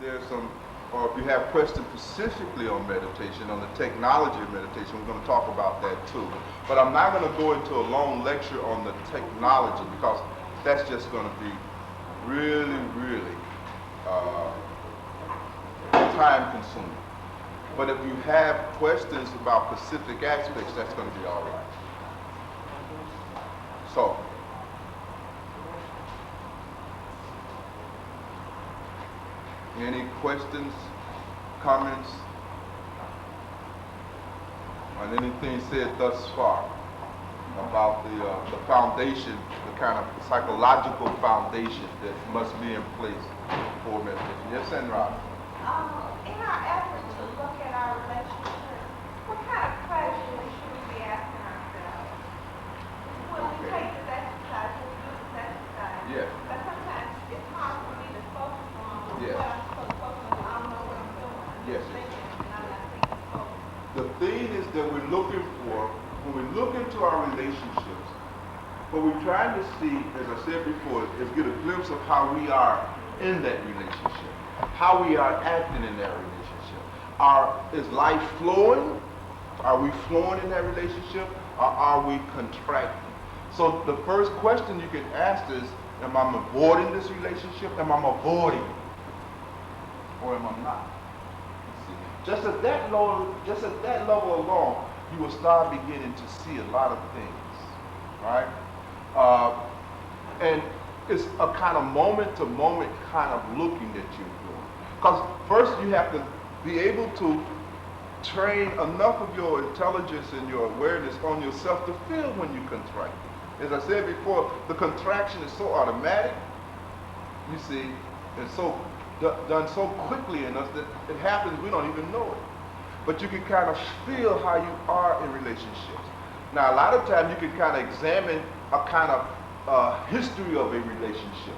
there's some, or if you have questions specifically on meditation, on the technology of meditation, we're going to talk about that too. But I'm not going to go into a long lecture on the technology because that's just going to be really, really time consuming. But if you have questions about specific aspects, that's going to be all right. So, any questions, comments on anything said thus far about the foundation, the kind of psychological foundation that must be in place for meditation? Yes, Sandra? In our effort to look at our relationship, what kind of questions should we be asking ourselves? When we take this exercise, when we do this exercise, Yeah. but sometimes it's hard for me to focus on Yeah. what I'm supposed to focus on. I don't know what I'm doing. I'm Yes. just thinking, and I'm not thinking focused. The thing is that we're looking for, when we look into our relationships, what we're trying to see, as I said before, is get a glimpse of how we are in that relationship, how we are acting in that relationship. Is life flowing? Are we flowing in that relationship, or are we contracting? So the first question you can ask is, am I avoiding this relationship? Am I avoiding it? Or am I not? Just at that level alone, you will start beginning to see a lot of things, right? And it's a kind of moment-to-moment kind of looking that you're doing. Because first you have to be able to train enough of your intelligence and your awareness on yourself to feel when you contract. As I said before, the contraction is so automatic, you see, and so done so quickly in us that it happens, we don't even know it. But you can kind of feel how you are in relationships. Now, a lot of times you can kind of examine a kind of history of a relationship.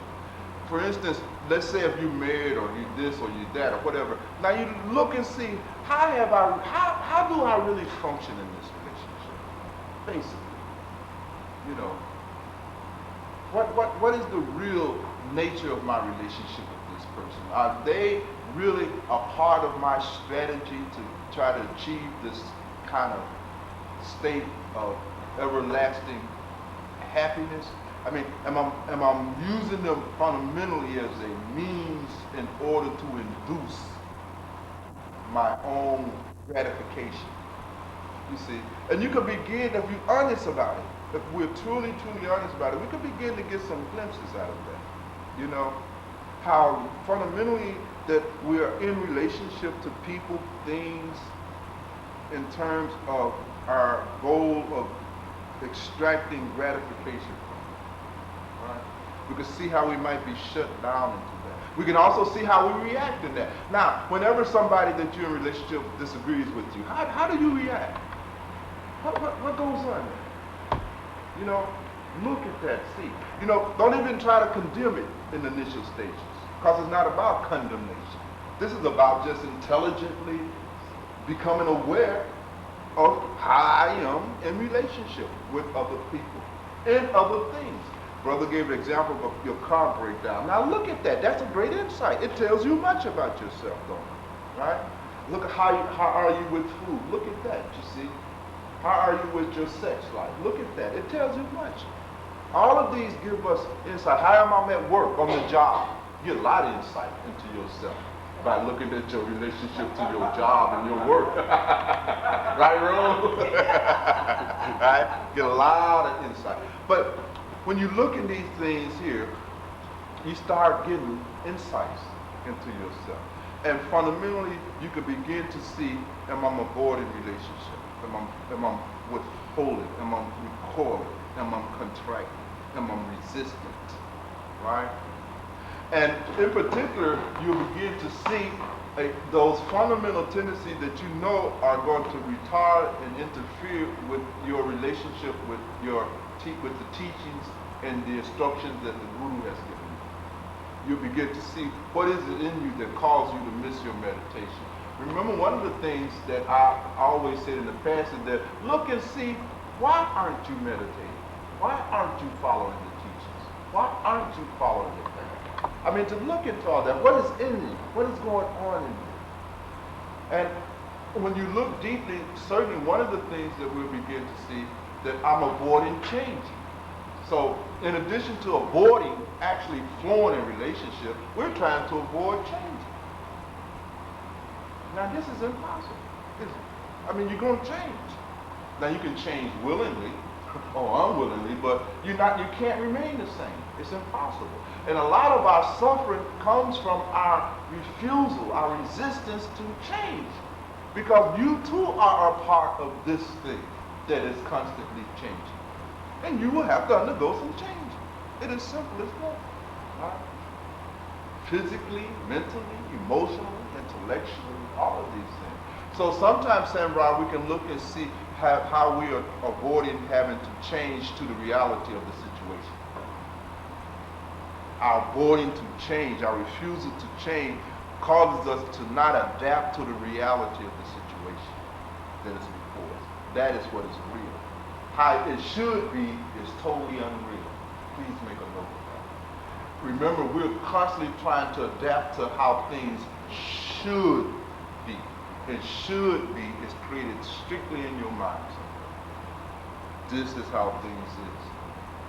For instance, let's say if you're married or you this or you that or whatever. Now you look and see, how do I really function in this relationship? Basically, you know, what is the real nature of my relationship with this person? Are they really a part of my strategy to try to achieve this kind of state of everlasting happiness? I mean, am I using them fundamentally as a means in order to induce my own gratification? You see, and you can begin, if you're honest about it, if we're truly honest about it, we can begin to get some glimpses out of that. You know, how fundamentally that we are in relationship to people, things, in terms of our goal of extracting gratification from it. Right? We can see how we might be shut down into that. We can also see how we react in that. Now, whenever somebody that you're in a relationship disagrees with you, how do you react? What goes on there? You know, look at that, see. You know, don't even try to condemn it in the initial stages, because it's not about condemnation. This is about just intelligently becoming aware of how I am in relationship with other people and other things. Brother gave an example of your car breakdown. Now look at that. That's a great insight. It tells you much about yourself, don't it? Right? Look at how are you with food. Look at that, you see. How are you with your sex life? Look at that. It tells you much. All of these give us insight. How am I at work, on the job? You get a lot of insight into yourself by looking at your relationship to your job and your work. Right, Ron? Right? Get a lot of insight. But when you look at these things here, you start getting insights into yourself. And fundamentally, you can begin to see, am I avoiding relationship? Am I withholding? Am I recoiling? Am I contracting? Am I resistant? Right? And in particular, you'll begin to see those fundamental tendencies that you know are going to retard and interfere with your relationship with with the teachings and the instructions that the Guru has given you. You'll begin to see what is it in you that causes you to miss your meditation. Remember, one of the things that I always said in the past is that look and see, why aren't you meditating? Why aren't you following the teachings? Why aren't you following the path? I mean, to look into all that. What is in you? What is going on in you? And when you look deeply, certainly one of the things that we'll begin to see that I'm avoiding change. So in addition to avoiding actually flowing in relationship, we're trying to avoid change. Now this is impossible, isn't it? I mean, you're going to change. Now you can change willingly or unwillingly, but you can't remain the same. It's impossible. And a lot of our suffering comes from our refusal, our resistance to change. Because you too are a part of this thing that is constantly changing. And you will have to undergo some change. It is simple as that. Right? Physically, mentally, emotionally, intellectually, all of these things. So sometimes, Sandra, we can look and see how we are avoiding having to change to the reality of the situation. Our avoiding to change, our refusal to change, causes us to not adapt to the reality of the situation that is before us. That is what is real. How it should be is totally unreal. Please make a note of that. Remember, we're constantly trying to adapt to how things should be. It should be is created strictly in your mind. This is how things is,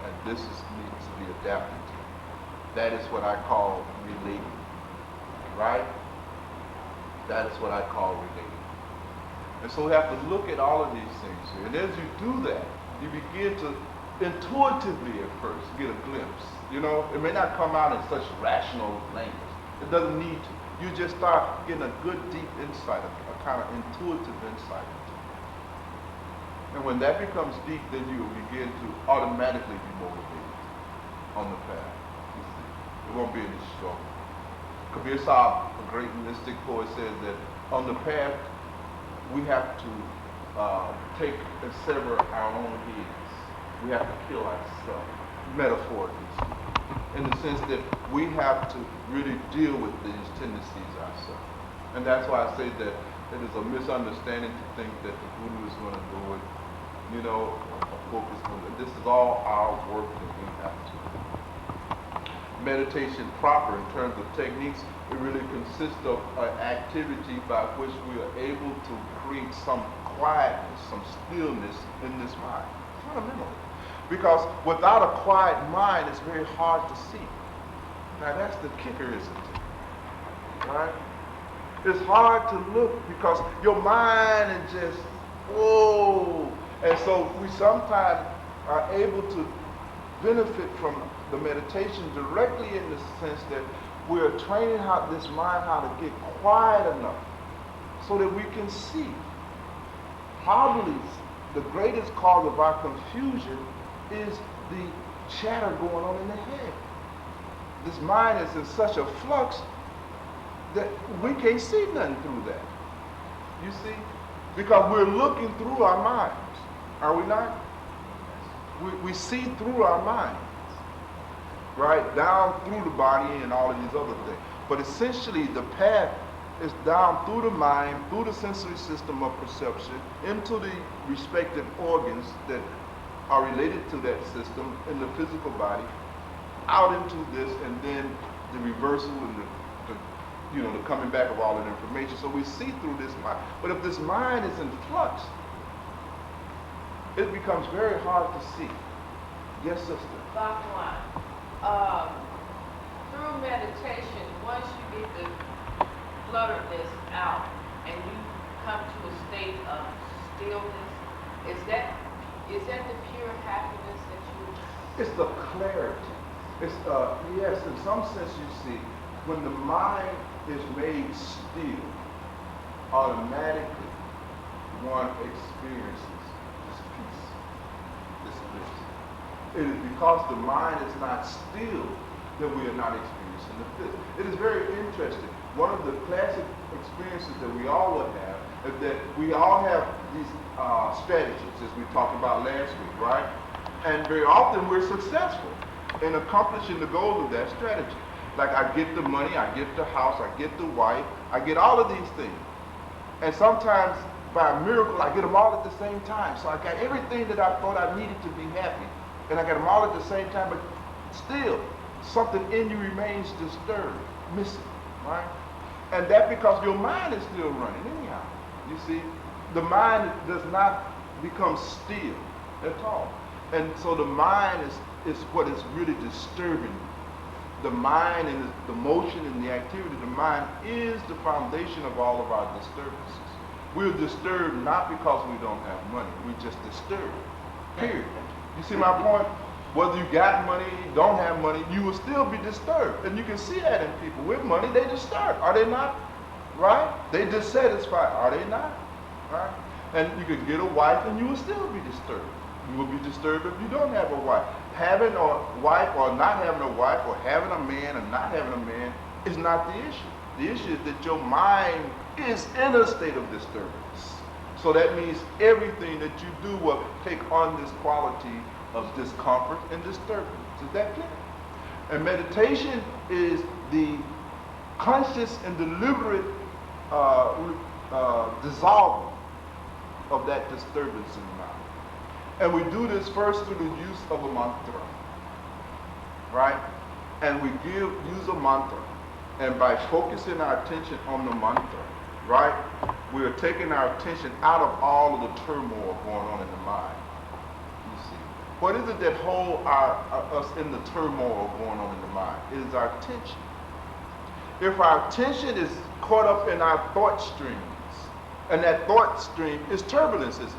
and this needs to be adapted to. That is what I call relating. Right? That is what I call relating. And so we have to look at all of these things here. And as you do that, you begin to intuitively at first get a glimpse. You know, it may not come out in such rational language. It doesn't need to. You just start getting a good deep insight, a kind of intuitive insight into it. And when that becomes deep, then you will begin to automatically be motivated on the path. You see. It won't be any struggle. Kabir Sahib, a great mystic poet, said that on the path we have to take and sever our own heads. We have to kill ourselves, metaphorically speaking, in the sense that we have to really deal with these tendencies ourselves. And that's why I say that it is a misunderstanding to think that the Guru is going to do it, you know, a book is going to. This is all our work that we have to do. Meditation proper in terms of techniques, it really consists of an activity by which we are able to create some quietness, some stillness in this mind, fundamentally. Because without a quiet mind, it's very hard to see. Now that's the kicker, isn't it? Right? It's hard to look because your mind is just, whoa. And so we sometimes are able to benefit from the meditation directly in the sense that we're training this mind how to get quiet enough so that we can see. Probably the greatest cause of our confusion is the chatter going on in the head. This mind is in such a flux that we can't see nothing through that. You see? Because we're looking through our minds. Are we not? We see through our minds. Right? Down through the body and all of these other things. But essentially the path is down through the mind, through the sensory system of perception, into the respective organs that are related to that system in the physical body, out into this, and then the reversal and the coming back of all that information. So we see through this mind. But if this mind is in flux, it becomes very hard to see. Yes, sister? Bhagwan, through meditation, once you get the clutteredness out and you come to a state of stillness, is that the pure happiness that you? It's the clarity. It's yes, in some sense you see, when the mind is made still, automatically one experiences this peace, this bliss. It is because the mind is not still that we are not experiencing the bliss. It is very interesting. One of the classic experiences that we all will have is that we all have these strategies, as we talked about last week, right? And very often we're successful in accomplishing the goals of that strategy. Like I get the money, I get the house, I get the wife, I get all of these things. And sometimes by a miracle, I get them all at the same time. So I got everything that I thought I needed to be happy, and I got them all at the same time, but still, something in you remains disturbed, missing, right? And that because your mind is still running anyhow. You see, the mind does not become still at all. And so the mind is what is really disturbing you. The mind and the motion and the activity of the mind is the foundation of all of our disturbances. We're disturbed not because we don't have money. We're just disturbed, period. You see my point? Whether you got money, don't have money, you will still be disturbed. And you can see that in people. With money, they disturbed. Are they not? Right? They dissatisfied. Are they not? Right? And you could get a wife and you will still be disturbed. You will be disturbed if you don't have a wife. Having a wife or not having a wife, or having a man or not having a man, is not the issue. The issue is that your mind is in a state of disturbance. So that means everything that you do will take on this quality of discomfort and disturbance. Is that clear? And meditation is the conscious and deliberate dissolving of that disturbance in the mind. And we do this first through the use of a mantra, right? And we use a mantra. And by focusing our attention on the mantra, right, we are taking our attention out of all of the turmoil going on in the mind. You see, what is it that holds us in the turmoil going on in the mind? It is our attention. If our attention is caught up in our thought streams, and that thought stream is turbulence, isn't it?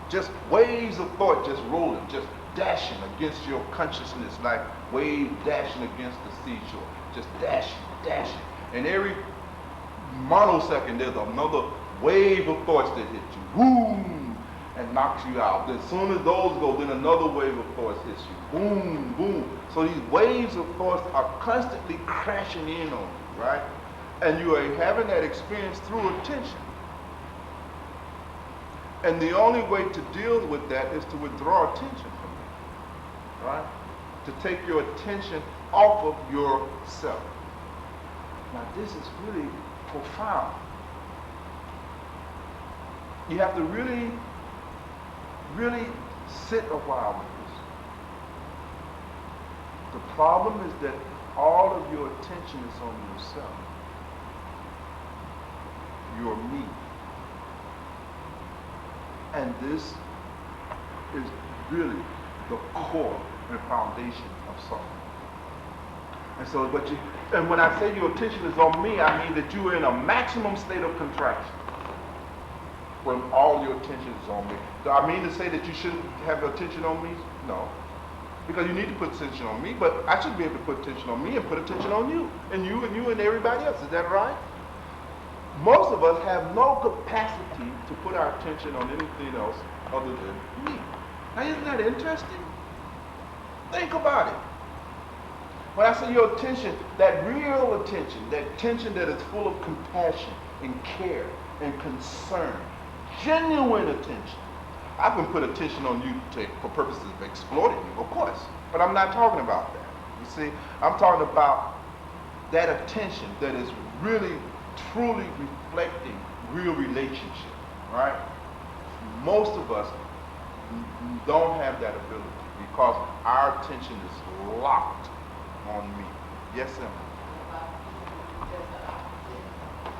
Just waves of thought just rolling, just dashing against your consciousness like wave dashing against the seashore. Just dashing, dashing. And every monosecond there's another wave of thoughts that hit you. Boom! And knocks you out. Then as soon as those go, then another wave of thoughts hits you. Boom, boom. So these waves of thoughts are constantly crashing in on you, right? And you are having that experience through attention. And the only way to deal with that is to withdraw attention from it, right? To take your attention off of yourself. Now this is really profound. You have to really, really sit a while with this. The problem is that all of your attention is on yourself. Your me. And this is really the core and foundation of suffering. And so, and when I say your attention is on me, I mean that you are in a maximum state of contraction when all your attention is on me. Do I mean to say that you shouldn't have attention on me? No. Because you need to put attention on me, but I should be able to put attention on me and put attention on you, and you and you and everybody else. Is that right? Most of us have no capacity to put our attention on anything else other than me. Now, isn't that interesting? Think about it. When I say your attention, that real attention, that attention that is full of compassion and care and concern, genuine attention. I can put attention on you for purposes of exploiting you, of course, but I'm not talking about that. You see, I'm talking about that attention that is really truly reflecting real relationship, right? Most of us don't have that ability because our attention is locked on me. Yes, Emma?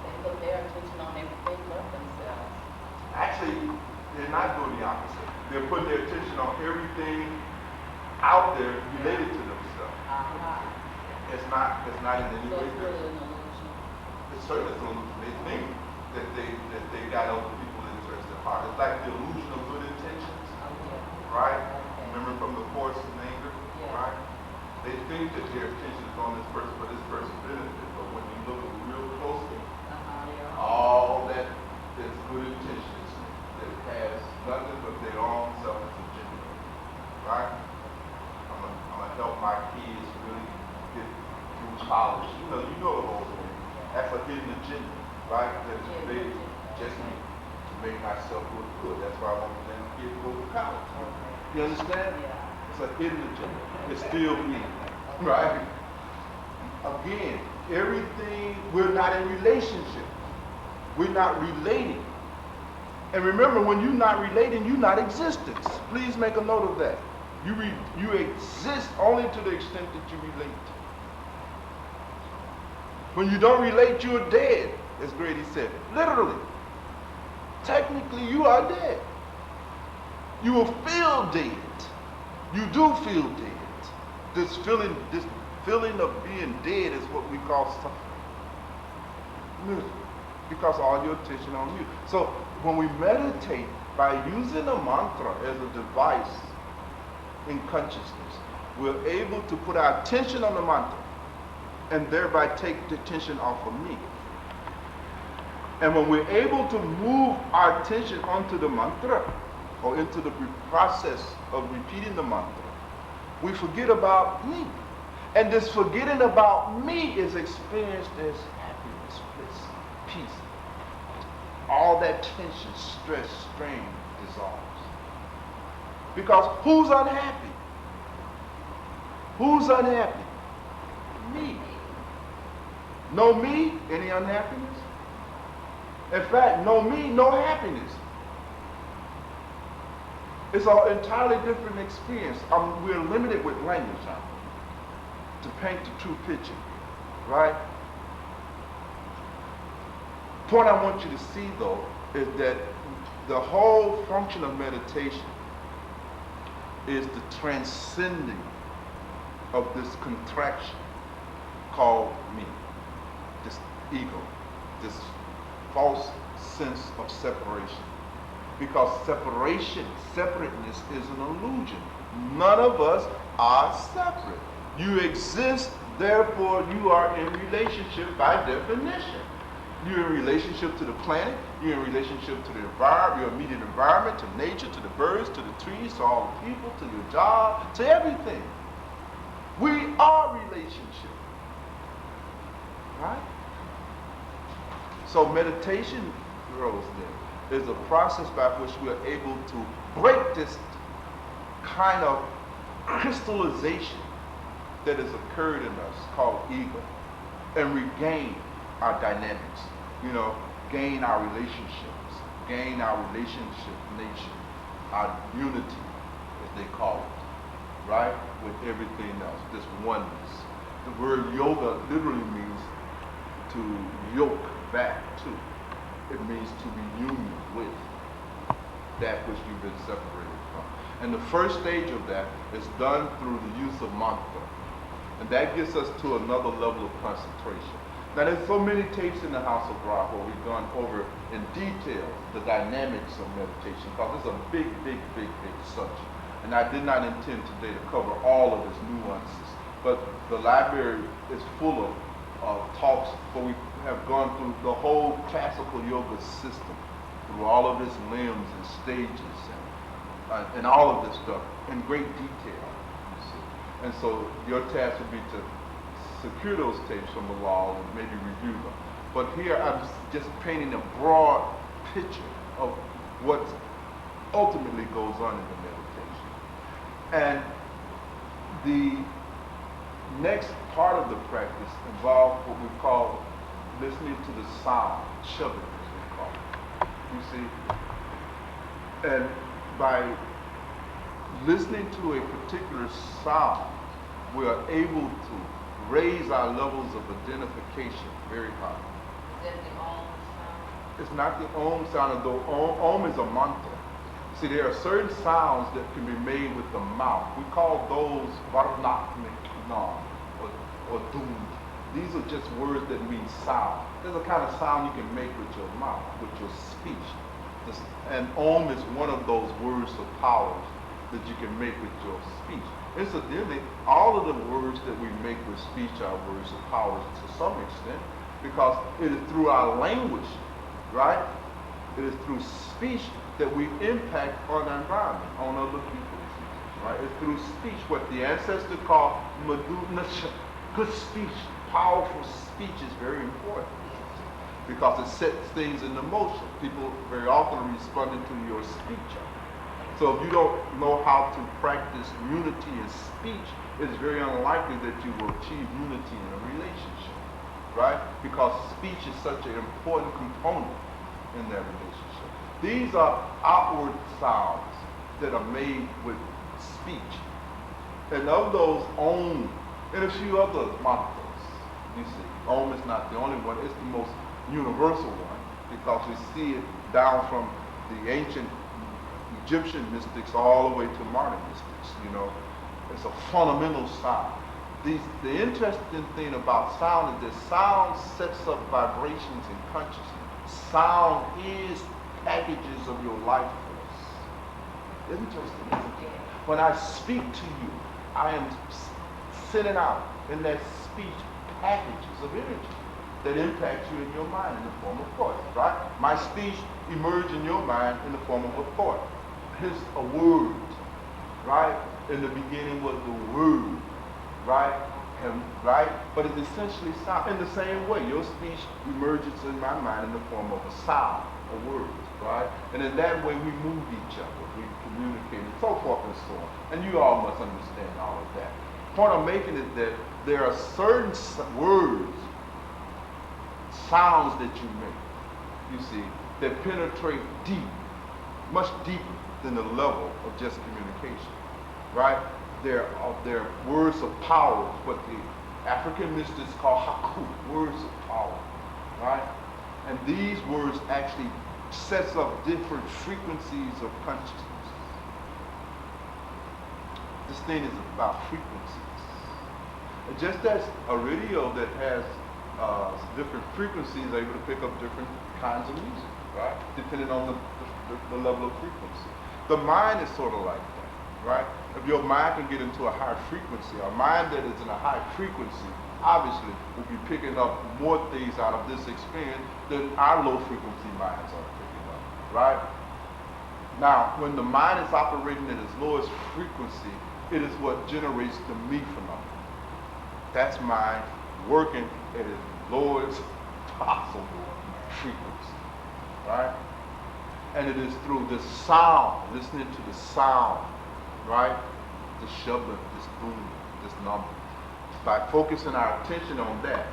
They put their attention on everything but themselves. Actually, they're not doing the opposite. They're putting their attention on everything out there related to themselves. It's not in any So way it's really an illusion. It's certainly an illusion. They think that they got other people interested in heart. It's like the illusion of good intentions, right? Remember from the Course in Anger, right? They think that their attention is on this person for this person's benefit, but when you look real closely, all that is good intentions that has nothing but their own selfish agenda, right? I'm gonna help my kids really get through college. You know the whole thing. That's a hidden agenda, right? That is created just me to make myself look good. That's why I want them kids to go to college. You understand? It's a hidden agenda. It's still me, right? Again, everything, we're not in relationship. We're not relating. And remember, when you're not relating, you're not existence. Please make a note of that. You exist only to the extent that you relate. When you don't relate, you're dead, as Grady said. Literally. Technically, you are dead. You will feel dead. You do feel dead. This feeling of being dead is what we call suffering. Misery. Because all your attention on you. So when we meditate, by using a mantra as a device in consciousness, we're able to put our attention on the mantra and thereby take the attention off of me. And when we're able to move our attention onto the mantra or into the process of repeating the mantra, we forget about me. And this forgetting about me is experienced as happiness, bliss, peace. All that tension, stress, strain dissolves. Because who's unhappy? Who's unhappy? Me. No me, any unhappiness? In fact, no me, no happiness. It's an entirely different experience. We're limited with language now to paint the true picture, right? Point I want you to see, though, is that the whole function of meditation is the transcending of this contraction called me, this ego, this false sense of separation. Because separateness is an illusion. None of us are separate. You exist, therefore you are in relationship by definition. You're in relationship to the planet, you're in relationship to the environment, your immediate environment, to nature, to the birds, to the trees, to all the people, to your job, to everything. We are relationship. Right? So meditation, girls, then, is a process by which we are able to break this kind of crystallization that has occurred in us called ego and regain our dynamics, gain our relationships, gain our relationship nature, our unity, as they call it, right? With everything else, this oneness. The word yoga literally means to yoke back to. It means to be union with that which you've been separated from. And the first stage of that is done through the use of mantra. And that gets us to another level of concentration. Now there's so many tapes in the House of Rock where we've gone over in detail the dynamics of meditation, because it's a big, big, big, big subject. And I did not intend today to cover all of its nuances, but the library is full of talks where we have gone through the whole classical yoga system, through all of its limbs and stages and all of this stuff in great detail, you see. And so your task would be to secure those tapes from the wall and maybe review them. But here I'm just painting a broad picture of what ultimately goes on in the meditation. And the next part of the practice involves what we call listening to the sound, shubbing as we call it. You see? And by listening to a particular sound, we are able to raise our levels of identification very high. Is that the Om sound? It's not the Om sound, though Om is a mantra. See, there are certain sounds that can be made with the mouth. We call those Varnatmikna or Doom. These are just words that mean sound. There's a kind of sound you can make with your mouth, with your speech. And Om is one of those words of powers that you can make with your speech. Incidentally, all of the words that we make with speech are words of powers to some extent, because it is through our language, right? It is through speech that we impact on our environment, on other people, right? It's through speech, what the ancestors call good speech. Powerful speech is very important because it sets things into motion. People very often are responding to your speech. So if you don't know how to practice unity in speech, it's very unlikely that you will achieve unity in a relationship, right? Because speech is such an important component in that relationship. These are outward sounds that are made with speech. And of those, Om, and a few other mantras, you see. Om is not the only one, it's the most universal one, because we see it down from the ancient Egyptian mystics all the way to modern mystics, you know. It's a fundamental sound. The interesting thing about sound is that sound sets up vibrations in consciousness. Sound is packages of your life force. Interesting, isn't it? When I speak to you, I am sending out in that speech packages of energy that impact you in your mind in the form of thought, right? My speech emerged in your mind in the form of a thought. Here's a word, right? In the beginning was the word, right? And, right? But it's essentially sound. In the same way, your speech emerges in my mind in the form of a sound, a word, right? And in that way, we move each other, we communicate, and so forth and so on. And you all must understand all of that. The point I'm making is that there are certain words, sounds that you make, you see, that penetrate deep, much deeper than the level of just communication, right? They're words of power, what the African mystics call haku, words of power, right? And these words actually sets up different frequencies of consciousness. This thing is about frequencies. And just as a radio that has different frequencies are able to pick up different kinds of music, right? Depending on the level of frequency. The mind is sort of like that, right? If your mind can get into a high frequency, a mind that is in a high frequency, obviously will be picking up more things out of this experience than our low frequency minds are picking up, right? Now, when the mind is operating at its lowest frequency, it is what generates the me phenomenon. That's mind working at its lowest possible frequency, right? And it is through this sound, listening to the sound, right? This shabda, this boom, this number. By focusing our attention on that,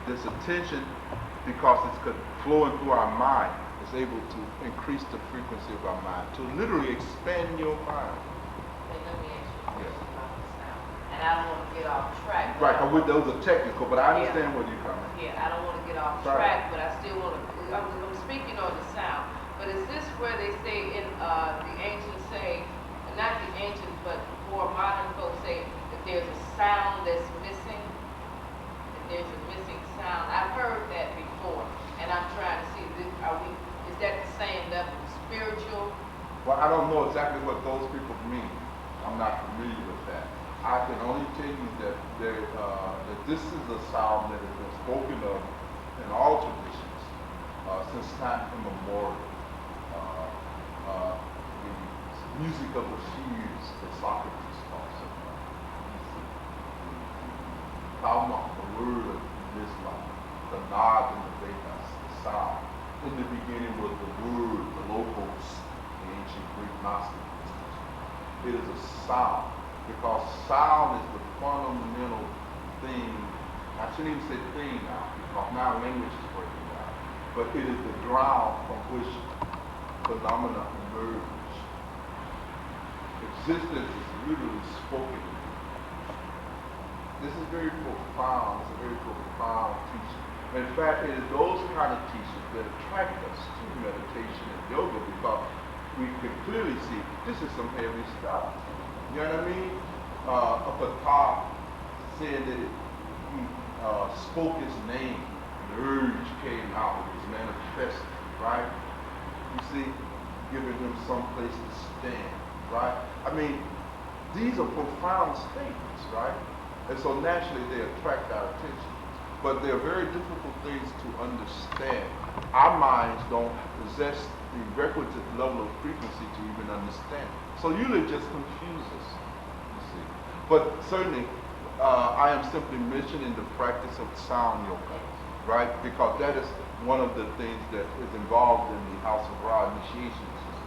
this attention, because it's flowing through our mind, is able to increase the frequency of our mind, to literally expand your mind. Hey, let me ask you a question about the sound. And I don't want to get off track. Right, those are technical, but I understand where you're coming. Yeah, I don't want to get off Right. track, but I still want to, I'm speaking on the sound. But is this where they say in the ancients say, not the ancients, but more modern folks say that there's a sound that's missing? That there's a missing sound. I've heard that before, and I'm trying to see, is that the same level of spiritual? Well, I don't know exactly what those people mean. I'm not familiar with that. I can only tell you that that this is a sound that has been spoken of in all traditions since time immemorial. The music of the spheres that Socrates talks about. Talmud, the word of Islam, the nod in the Vedas, the sound. In the beginning was the word, the logos, the ancient Greek Gnostic mystics. It is a sound, because sound is the fundamental thing. I shouldn't even say thing now, because now language is breaking down. But it is the ground from which phenomena emerge. Existence is literally spoken. This is very profound. It's a very profound teaching. In fact, it is those kind of teachings that attract us to meditation and yoga, because we can clearly see this is some heavy stuff. You know what I mean? Up at top, said that he spoke his name. The urge came out. It was manifested, right? You see, giving him some place to stand, right? I mean, these are profound statements, right? And so naturally they attract our attention. But they're very difficult things to understand. Our minds don't possess the requisite level of frequency to even understand. So usually it just confuses, you see. But certainly, I am simply mentioning the practice of sound yoga, right? Because that is one of the things that is involved in the House of Ra initiation system,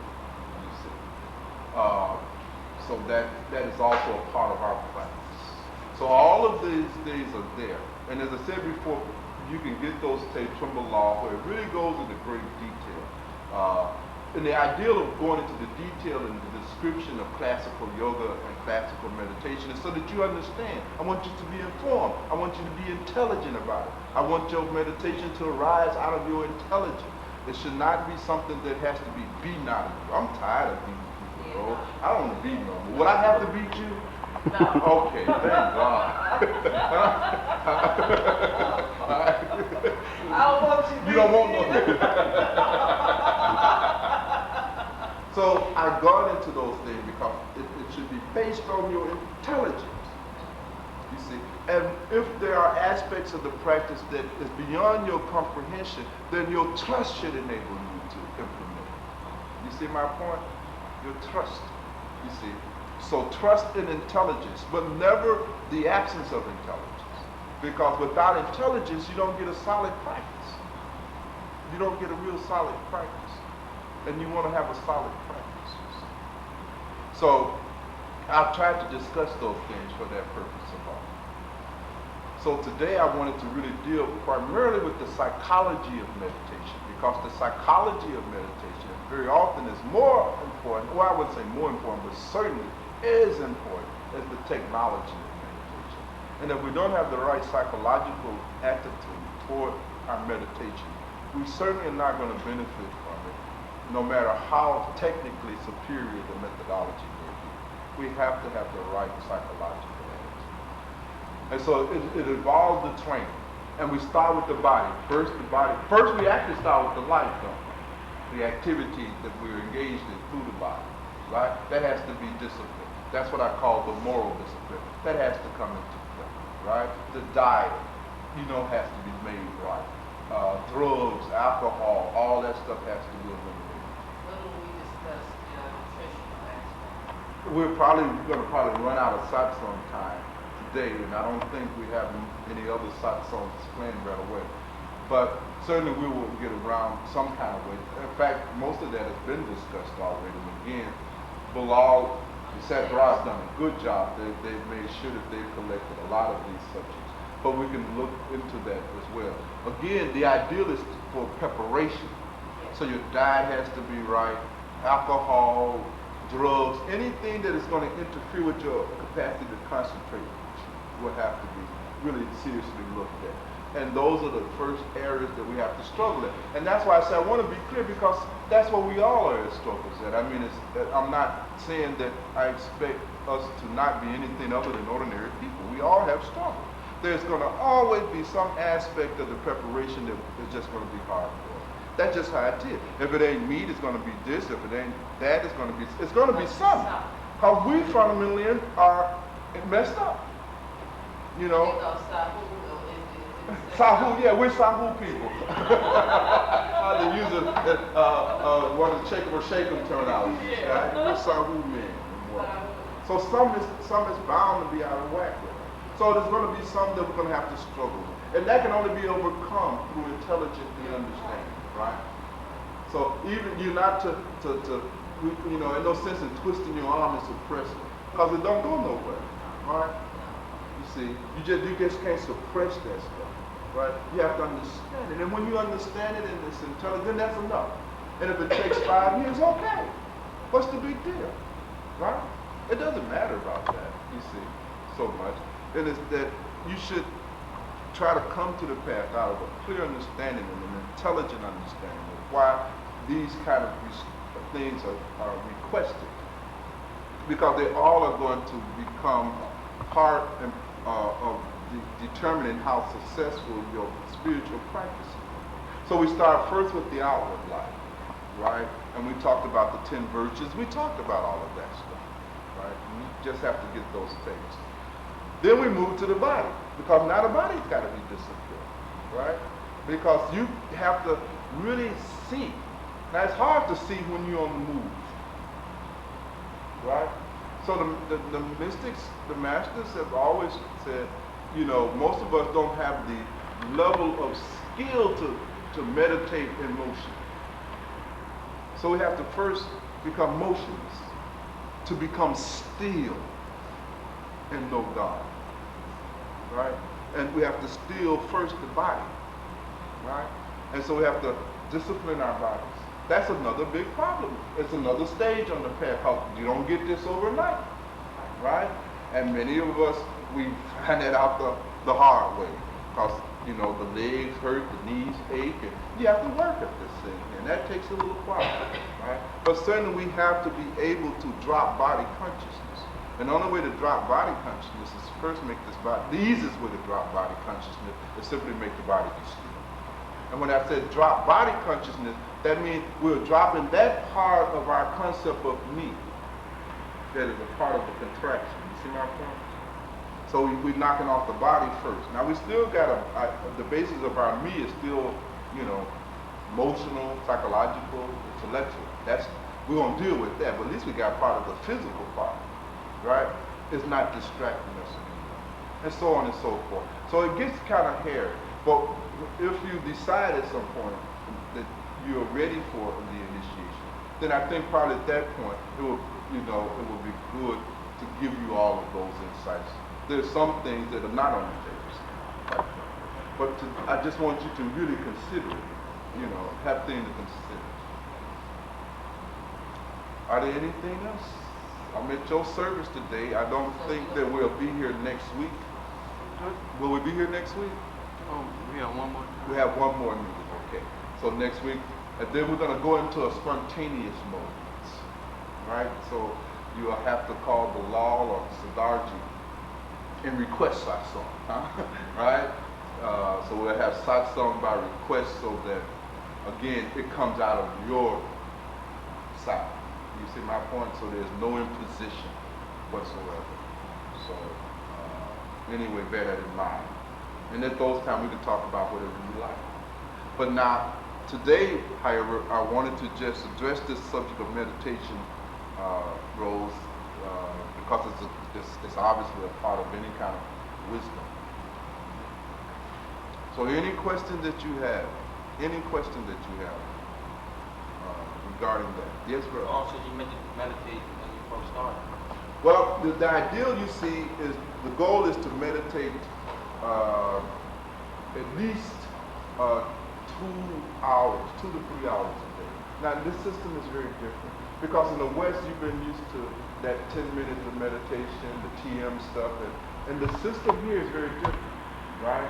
you see. So that is also a part of our practice. So all of these things are there. And as I said before, you can get those tapes from the law where it really goes into great detail. And the ideal of going into the detail and the description of classical yoga and classical meditation is so that you understand. I want you to be informed. I want you to be intelligent about it. I want your meditation to arise out of your intelligence. It should not be something that has to be beaten out of you. I'm tired of beating people, bro. I don't want to beat no more. Would I have to beat you? No. Okay, thank God. I don't want you to You don't want no. So I got into those things because it should be based on your intelligence. You see, and if there are aspects of the practice that is beyond your comprehension, then your trust should enable you to implement it. You see my point? Your trust. You see. So trust in intelligence, but never the absence of intelligence. Because without intelligence, you don't get a solid practice. You don't get a real solid practice. And you want to have a solid practice. So I've tried to discuss those things for that purpose of all. So today I wanted to really deal primarily with the psychology of meditation, because the psychology of meditation very often is more important, well, I wouldn't say more important, but certainly is important as the technology of meditation. And if we don't have the right psychological attitude toward our meditation, we certainly are not going to benefit from it, no matter how technically superior the methodology may be. We have to have the right psychological attitude. And so it involves the training. And we start with the body. First we actually start with the life, don't we? The activity that we're engaged in through the body, right? That has to be disciplined. That's what I call the moral discipline. That has to come into play, right? The diet, has to be made right. Drugs, alcohol, all that stuff has to be eliminated. When will we discuss the nutritional aspect? We're probably going to run out of satsang time today, and I don't think we have any other satsangs planned right away. But certainly we will get around some kind of way. In fact, most of that has been discussed already. And again, Bilal and Sathra has done a good job. They've made sure that they've collected a lot of these subjects. But we can look into that as well. Again, the ideal is for preparation. So your diet has to be right, alcohol, drugs, anything that is going to interfere with your capacity to concentrate will have to be really seriously looked at. And those are the first areas that we have to struggle at. And that's why I say I want to be clear, because that's what we all are at struggles at. I mean, I'm not saying that I expect us to not be anything other than ordinary people. We all have struggles. There's going to always be some aspect of the preparation that is just going to be hard for us. That's just how it is. If it ain't meat, it's going to be this. If it ain't that, it's going to be something. How we fundamentally are messed up. Sahu, yeah, we're Sahu people. To use one of the shake 'em terminology. Right? We're Sahu men. So some is bound to be out of whack with it. So there's going to be some that we're going to have to struggle with. And that can only be overcome through intelligently understanding, right? So even you're not to in no sense in twisting your arm and suppressing it, because it don't go nowhere, right? You see, you just can't suppress that stuff, right? You have to understand it. And when you understand it and it's intelligent, then that's enough. And if it takes 5 years, okay. What's the big deal, right? It doesn't matter about that, you see, so much. And it's that you should try to come to the path out of a clear understanding and an intelligent understanding of why these kind of things are requested. Because they all are going to become part of determining how successful your spiritual practice is. So we start first with the outward life, right? And we talked about the 10 virtues. We talked about all of that stuff, right? And you just have to get those things. Then we move to the body, because now the body's got to be disciplined, right? Because you have to really see. Now it's hard to see when you're on the move, right? So the mystics, the masters have always said, most of us don't have the level of skill to meditate in motion. So we have to first become motionless, to become still and know God, right? And we have to still first the body, right? And so we have to discipline our bodies. That's another big problem. It's another stage on the path. You don't get this overnight, right? And many of us, we find that out the hard way. Because, you know, the legs hurt, the knees ache, and you have to work at this thing. And that takes a little while, right? But certainly we have to be able to drop body consciousness. And the only way to drop body consciousness is to first make this body, the easiest way to drop body consciousness is simply make the body be still. And when I said drop body consciousness, that means we're dropping that part of our concept of me that is a part of the contraction. You see my point? So we're knocking off the body first. Now we still got the basis of our me is still, you know, emotional, psychological, intellectual. We're gonna deal with that, but at least we got part of the physical part, right? It's not distracting us anymore, and so on and so forth. So it gets kind of hairy. But if you decide at some point that you're ready for the initiation, then I think probably at that point it will be good to give you all of those insights. There's some things that are not on the table, but I just want you to really consider it. You know, have things to consider. Are there anything else? I'm at your service today. I don't think that we'll be here next week. Will we be here next week? Oh, we have one more. We have one more meeting, okay. So next week, and then we're going to go into a spontaneous mode, right? So you will have to call Bilal or Sadarji and request satsang, right? So we'll have satsang by request so that, again, it comes out of your side. You see my point? So there's no imposition whatsoever. So anyway, bear that in mind. And at those times, we can talk about whatever you like. But now, today, however, I wanted to just address this subject of meditation, Rose, because it's obviously a part of any kind of wisdom. So any question that you have, regarding that? Yes, bro. Also, you mentioned meditate when you first started. Well, the ideal, you see, is the goal is to meditate at least 2 hours, 2 to 3 hours a day. Now, this system is very different because in the West, you've been used to that 10 minutes of meditation, the TM stuff, and the system here is very different, right?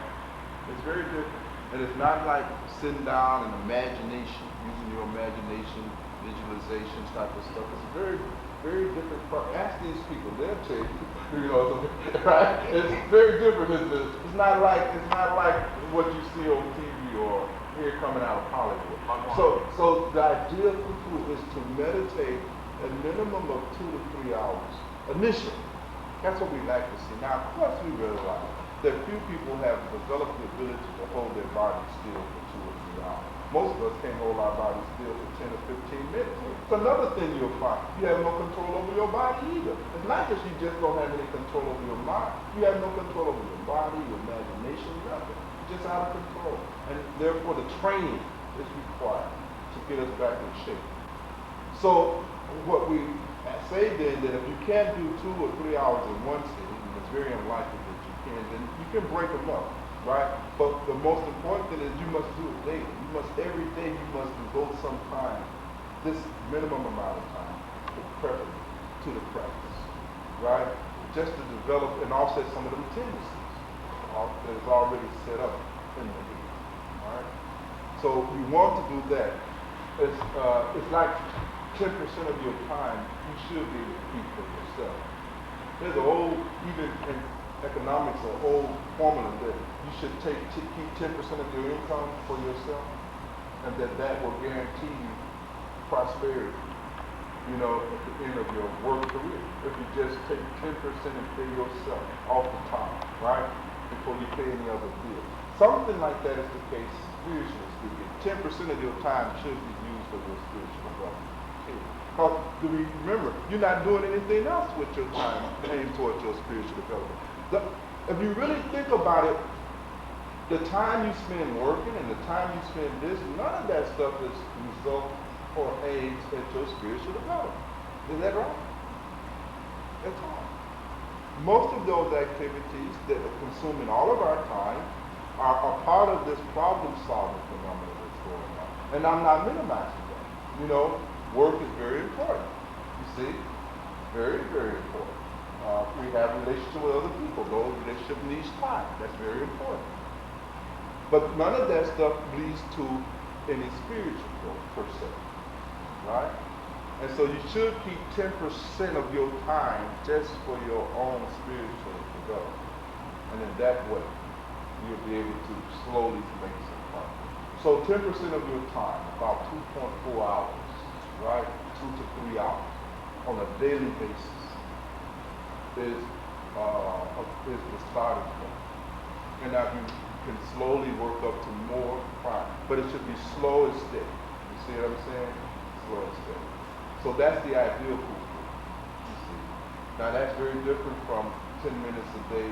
It's very different. And it's not like sitting down and imagination, using your imagination, visualization type of stuff. It's very, very different. Ask these people, they'll tell you, you know, right? It's very different, isn't it? It's not like what you see on TV or hear coming out of Hollywood. So the idea for you is to meditate a minimum of 2 to 3 hours initially. That's what we like to see. Now, of course, we realize that few people have developed the ability to hold their body still for 2 or 3 hours. Most of us can't hold our body still for 10 or 15 minutes. It's another thing you'll find. You have no control over your body either. It's not that you just don't have any control over your mind. You have no control over your body, your imagination, nothing. You're just out of control. And therefore the training is required to get us back in shape. So what we say then, that if you can't do 2 or 3 hours in one sitting, and it's very unlikely that you can, then you can break them up. Right? But the most important thing is you must do it daily. Every day you must devote some time, this minimum amount of time, to the practice. Right? Just to develop and offset some of the tendencies that is already set up in the head. Alright? So you want to do that. It's like 10% of your time you should be able to keep for yourself. There's an old, even in economics, an old formula that you should keep 10% of your income for yourself, and that will guarantee you prosperity, you know, at the end of your work career. If you just take 10% and pay yourself off the top, right, before you pay any other bill. Something like that is the case spiritually speaking. 10% of your time should be used for your spiritual development. Because remember, you're not doing anything else with your time aimed towards your spiritual development. If you really think about it, the time you spend working and the time you spend this, none of that stuff is result or aids at your spiritual development. Is that right? That's all. Most of those activities that are consuming all of our time are a part of this problem-solving phenomenon that's going on. And I'm not minimizing that. You know, work is very important. You see, very, very important. We have relationship with other people. Those relationship needs time. That's very important. But none of that stuff leads to any spiritual growth per se, right? And so you should keep 10% of your time just for your own spiritual development. And in that way, you'll be able to slowly make some progress. So 10% of your time, about 2.4 hours, right? 2 to 3 hours on a daily basis is the starting point. And now you can slowly work up to more, fine. But it should be slow and steady. You see what I'm saying? Slow and steady. So that's the ideal pool. You see. Now that's very different from 10 minutes a day,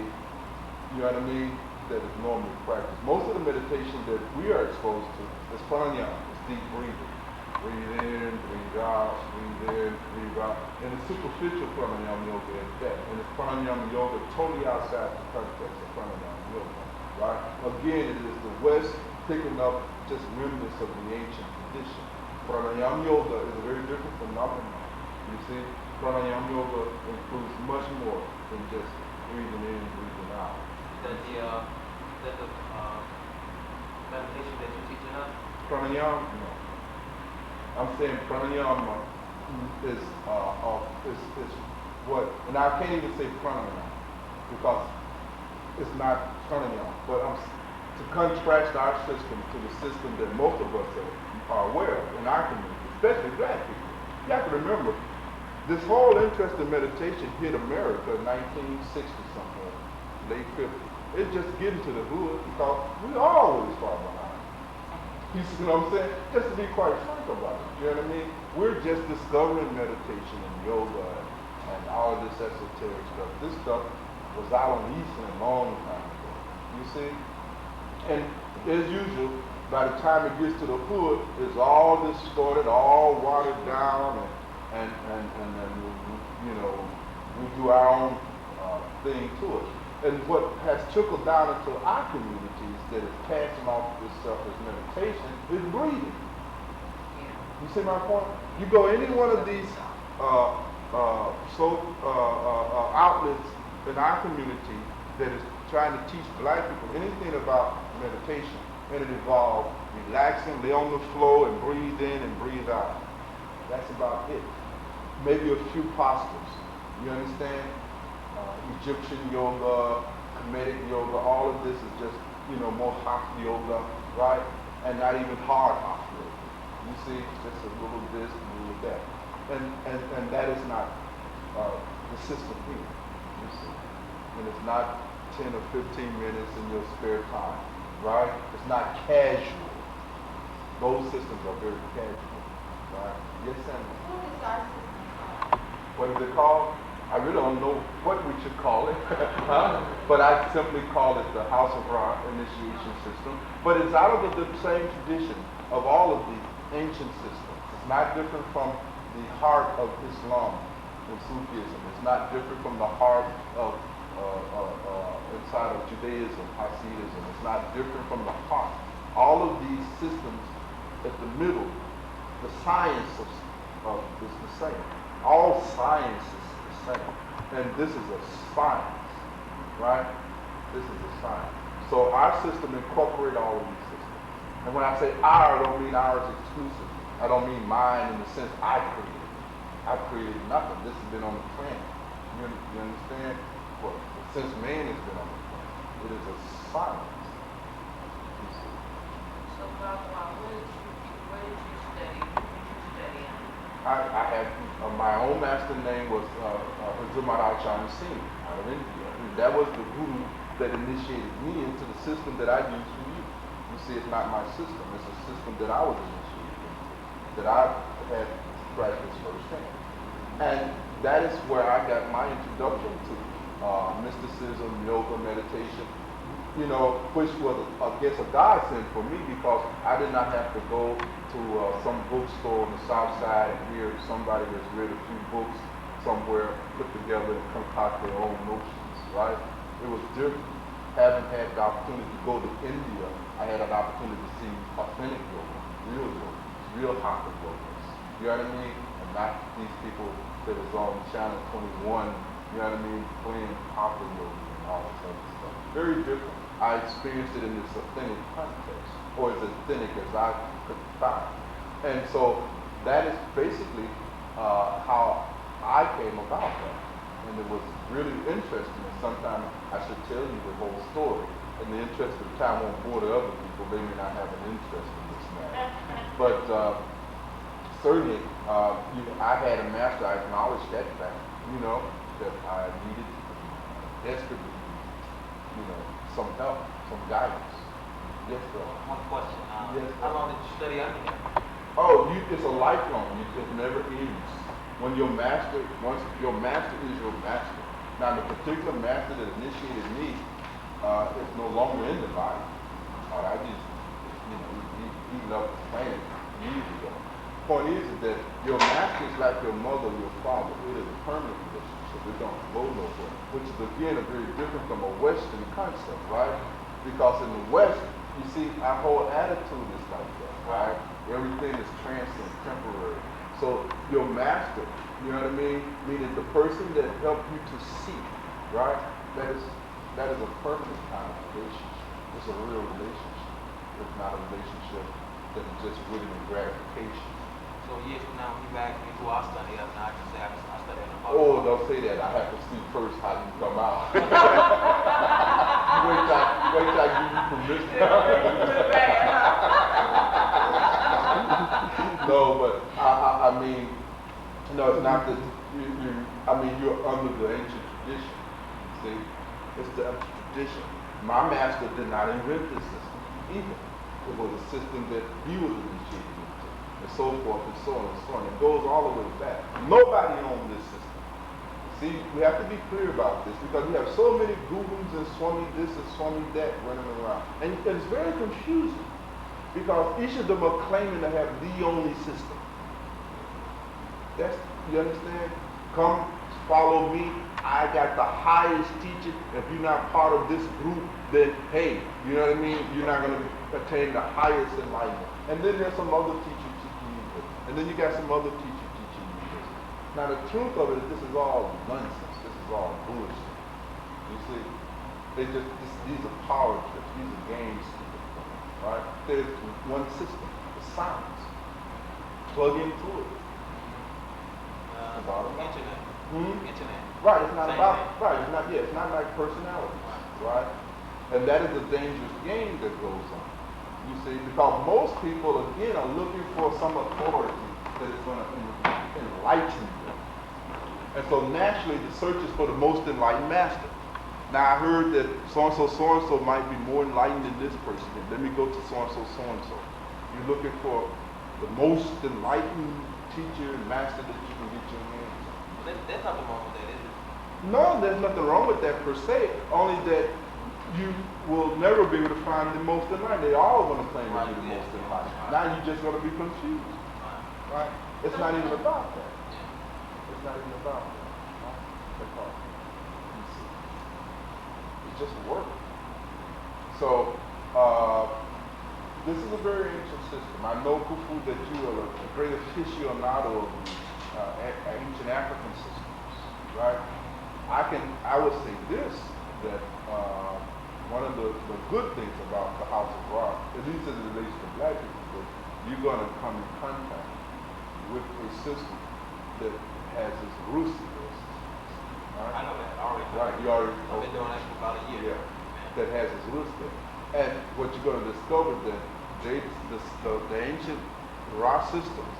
you know what I mean, that is normally practiced. Most of the meditation that we are exposed to is pranayama, it's deep breathing. Breathe in, breathe out, breathe in, breathe out. And the superficial pranayama yoga is that. And it's pranayama yoga totally outside the context of pranayama yoga. Right? Again, it is the West picking up just remnants of the ancient tradition. Pranayama yoga is very different from pranayama. You see, pranayama yoga includes much more than just breathing in, breathing out. That the meditation that you're teaching us? Pranayama, no. I'm saying pranayama is what, and I can't even say pranayama because it's not pranayama, but to contrast our system to the system that most of us are aware of in our community, especially black people. You have to remember, this whole interest in meditation hit America in 1960 somewhere, late 50s. It's just getting to the hood because we always fall behind. You see what I'm saying? Just to be quite frank about it. You know what I mean? We're just discovering meditation and yoga and all of this esoteric stuff. This stuff was out on the East End a long time ago. You see? And as usual, by the time it gets to the hood, it's all distorted, all watered down, and you know, we do our own thing to it. And what has trickled down into our communities that is passing off this stuff as meditation is breathing. You see my point? You go any one of these outlets in our community that is trying to teach black people anything about meditation, and it involves relaxing, lay on the floor and breathe in and breathe out. That's about it. Maybe a few postures. You understand? Egyptian yoga, Kemetic yoga, all of this is just, you know, more hot yoga, right? And not even hard hot yoga. You see, just a little this, a little that. And that is not the system here, you see. And it's not 10 or 15 minutes in your spare time, right? It's not casual. Those systems are very casual, right? Yes, Samuel? What is our system called? What is it called? I really don't know what we should call it, huh? But I simply call it the House of Ra initiation system. But it's out of the same tradition of all of these ancient systems. It's not different from the heart of Islam and Sufism. It's not different from the heart of inside of Judaism, Hasidism. It's not different from the heart. All of these systems at the middle, the science is the same. All science is the same. And this is a science, right? This is a science. So our system incorporates all of these systems. And when I say our, I don't mean ours exclusively. I don't mean mine in the sense I created. I created nothing. This has been on the planet. You understand? Well, since man has been on the planet, it is a science. You see? So, Bhagwan, where did you study? Who did you study in? I had my own master name was Maharaj Singh out of India. And that was the guru that initiated me into the system that I use for you. You see, it's not my system. It's a system that I was initiated into, that I had practiced firsthand. And that is where I got my introduction to mysticism, yoga, meditation, you know, which was, I guess, a godsend for me because I did not have to go to some bookstore on the south side and hear somebody that's read a few books somewhere, put together and concoct their own notions, right? It was different. Having had the opportunity to go to India, I had an opportunity to see authentic yoga, real hot yogas, You know what I mean? And not these people that was on Channel 21, you know what I mean, playing opera and all this other stuff. Very different. I experienced it in this authentic context, or as authentic as I could find. And so that is basically how I came about that. And it was really interesting, and sometimes I should tell you the whole story. In the interest of time won't bore the other people, they may not have an interest in this matter. But certainly, I had a master, I acknowledged that fact, that I needed desperately, some help, some guidance. Yes, sir. One question. Yes, How long did you study under him? Oh, it's a lifelong. It never ends. When once your master is your master. Now, the particular master that initiated me is no longer in the body. I just, he left the planet years ago. Point is that your master is like your mother, your father. It is a permanent relationship. It don't go nowhere. Which is again very different from a Western concept, right? Because in the West, you see, our whole attitude is like that, right? Everything is transient, temporary. So your master, you know what I mean? Meaning the person that helped you to see, right? That is a permanent kind of relationship. It's a real relationship. It's not a relationship that is just rooted in gratification. So years from now, when you ask me who I study, I can say I study under Bhagwan. Oh, don't say that. I have to see first how you come out. Wait till I give you permission. No, but I mean, no, it's not that you're under the ancient tradition. See, it's the tradition. My master did not invent this system either. It was a system that he was initiated into, and so forth and so on and so on. It goes all the way back. Nobody owned this system. See, we have to be clear about this because we have so many gurus and Swami this and Swami that running around. And it's very confusing because each of them are claiming to have the only system. You understand? Come follow me. I got the highest teacher. If you're not part of this group, then hey, you know what I mean? You're not going to attain the highest enlightenment. And then there's some other teacher teaching you this. And then you got some other teacher teaching you this. Now the truth of it is this is all nonsense. This is all bullshit. You see? These are power trips. These are games. Right? There's one system. The science. Plug into it. Internet. Internet. Right, it's not Same about, thing. right, it's not like personality, right? And that is a dangerous game that goes on. You see, because most people, again, are looking for some authority that is going to enlighten them. And so naturally, the search is for the most enlightened master. Now, I heard that so-and-so might be more enlightened than this person. Let me go to so-and-so. You're looking for the most enlightened teacher and master that you can get your hands on. There's nothing wrong with that, is it? No, there's nothing wrong with that per se, only that you will never be able to find the most enlightened. They all going to claim to be the most enlightened. Now you're just going to be confused. Right? It's not even about that. It's not even about that. Right? That's all. You see. It's just work. So, this is a very ancient system. I know, Kufu, that you are a great aficionado of ancient African systems, right? I would say this, that one of the good things about the House of Ra, at least as it relates to black people, is that you're going to come in contact with a system that has its roots in this. Right? I know that already. Right, you already. I've been doing that for about a year. Yeah, that has its roots there. And what you're going to discover that the ancient Ra systems,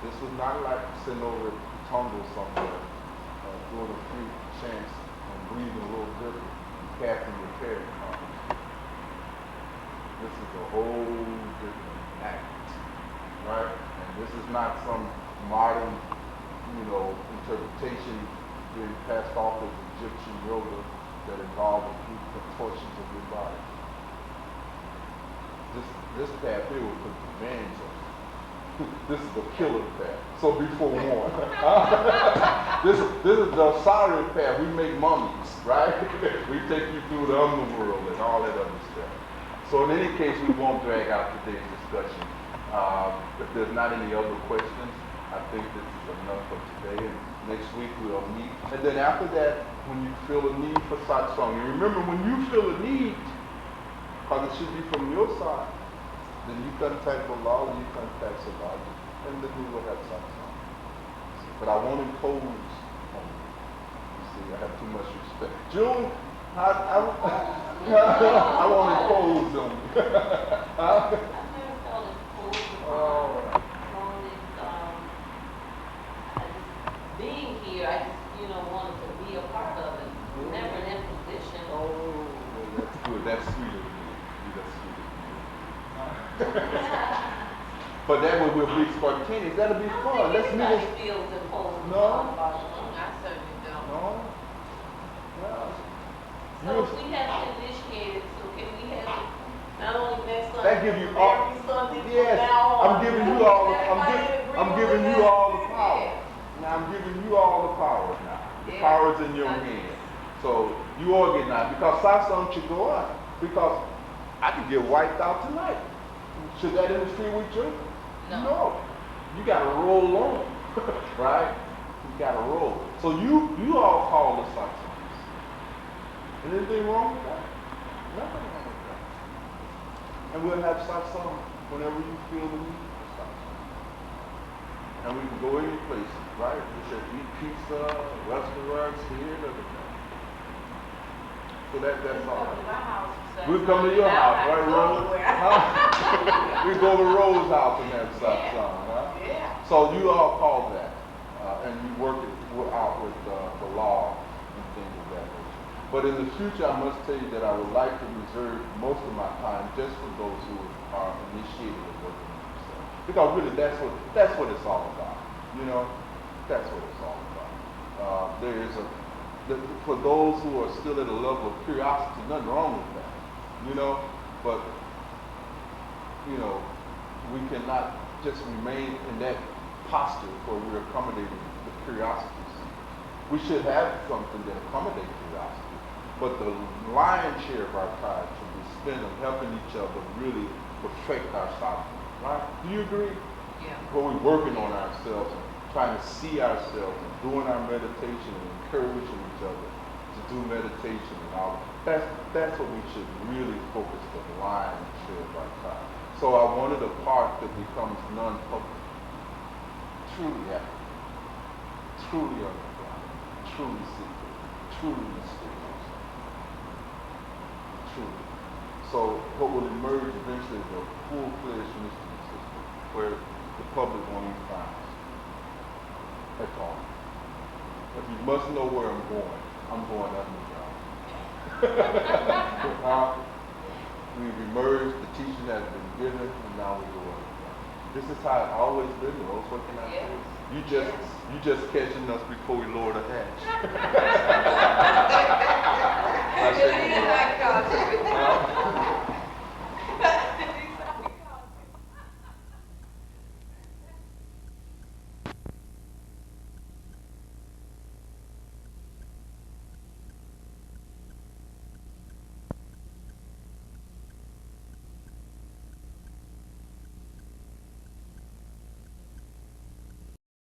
this was not like sitting over at Tonga somewhere, doing a few chants and breathing a little different, and casting your prayer cards. This is a whole different act, right? And this is not some modern, interpretation being passed off as Egyptian yoga that involved a few contortions of your body. This path here will put the advantage on you. This is the killer path. So be forewarned. This is the Osiris path. We make mummies, right? We take you through the underworld and all that other stuff. So in any case, we won't drag out today's discussion. If there's not any other questions, I think this is enough for today. And next week we'll meet. And then after that, when you feel a need for satsang, and remember when you feel a need, because it should be from your side, then you contact Allah, you contact Sabaji, and then we will have satsang. But I won't impose on you. You see, I have too much respect. June, I won't impose on you. Huh? I've never felt exposed Oh. being here, I just, wanted to be a part of it. Never in imposition. Oh, well, that's good. That's sweet of you. That's sweet of you. But that way we'll be spontaneous. That'll be fun. Let's meet us. Feels imposed No. upon us. I certainly don't. No? Yeah. So if we have initiated, so can we have it not only next Sunday, That give you but all. every Sunday from Yes, now on? I'm giving you all. I'm giving you all the Yeah. power. Now I'm giving you all the power now. The Yeah. power is in your hand. So you organize because satsang should go on. Because I could get wiped out tonight. Should that interfere with you? No. You gotta roll on. Right? You gotta roll. So you all call the satsang. And anything wrong with that? Nothing wrong with that. And we'll have satsang whenever you feel the need for satsang. And we can go any place, right? We should eat pizza, restaurants here, so that's all. Come to my house and say, We'll come to your house, right, Rose? Rose? Huh? We go to Rose's house and have satsang, huh? Yeah. So you all call that, and you work it out with the law and things of that nature. But in the future, I must tell you that I would like to reserve most of my time just for those who are initiated in working with themselves. Because really, that's what it's all about. That's what it's all about. There is for those who are still at a level of curiosity, nothing wrong with that. But we cannot just remain in that posture where we're accommodating the curiosities. We should have something that accommodates curiosity. But the lion's share of our time should be spent on helping each other really perfect our sadhana. Right? Do you agree? Yeah. Where we're working on ourselves and trying to see ourselves and doing our meditation and encouraging each other to do meditation and all. That's what we should really focus the lion's share of our time. So I wanted a part that becomes non-public. Truly happy. Truly underground. Truly secret. Truly mysterious. Truly. So what will emerge eventually is a full-fledged mystery system where the public won't even find us at all. If you must know where I'm going underground. We've emerged, the teaching has been given, and now we go underground. This is how it's always been, Rose. What can I say? Yes. You just catching us before we lower the hatch.